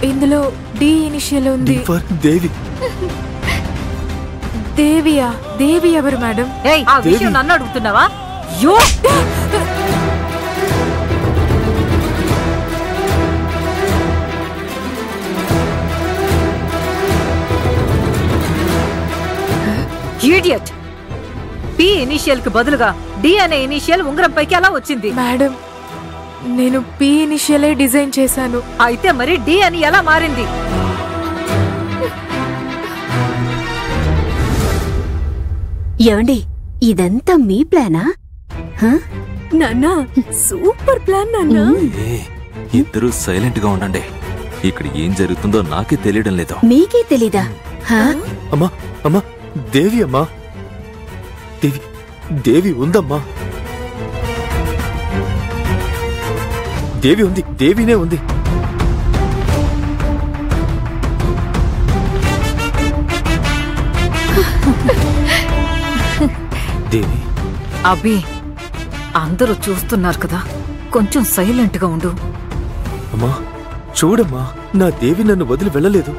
ఇందులో D initial ఉంది. దేవి. దేవియా? దేవి ఎవరు మేడం? ఆ విషయం నన్ను అడుగుతున్నావా? ఇడియట్! పి ఇనిషియల్ కి బదులుగా డి అనే ఇనిషియల్ ఉంగరం పైకి ఎలా వచ్చింది? మేడం, నేను పి ఇనిషియలే డిజైన్ చేశాను. అయితే మరి డి అని ఎలా మారింది? ఏమండి, ఇదంతా మీ ప్లానా? నాన్నా, సూపర్ ప్లాన్ నాన్నా. ఇద్దరు సైలెంట్ గా ఉండండి. ఇక్కడ ఏం జరుగుతుందో నాకే తెలియడం లేదు. మీకే తెలీదా? అమ్మా అమ్మా, దేవి అమ్మా. దేవి దేవి ఉందమ్మా. దేవి ఉంది, దేవినే ఉంది. దేవి. అభి, అందరూ చూస్తున్నారు కదా, కొంచెం సైలెంట్ గా ఉండు. అమ్మా చూడమ్మా, నా దేవి నన్ను వదిలి వెళ్ళలేదు,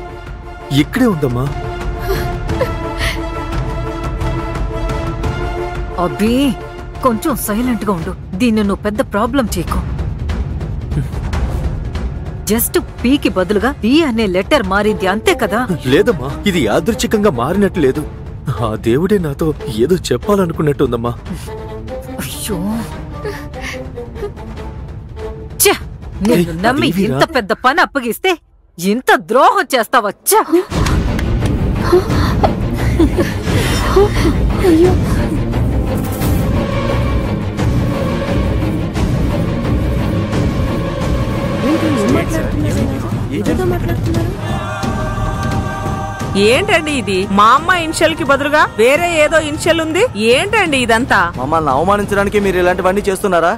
ఇక్కడే ఉందమ్మా. అబ్బి, కొంచెం సైలెంట్ గా ఉండు. దీన్ని నువ్వు పెద్ద ప్రాబ్లం చేయకు. జస్ట్ పీకి బదులుగా డి అనే లెటర్ మారింది, అంతే కదా? లేదమ్మా, ఇది యాదృచ్ఛికంగా మారినట్టు లేదు. ఆ దేవుడే నాతో ఏదో చెప్పాలనుకున్నట్టుందమ్మా. అయ్యో, నేను నమ్మి ఇంత పెద్ద పని అప్పగిస్తే ఇంత ద్రోహం చేస్తావచ్చా? ఏంటండి ఇది? మా అమ్మ ఇనిషియల్ కి బదులుగా వేరే ఏదో ఇనిషియల్ ఉంది. ఏంటండి ఇదంతా? మమ్మల్ని అవమానించడానికి మీరు ఇలాంటివన్నీ చేస్తున్నారా?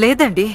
లేదండి,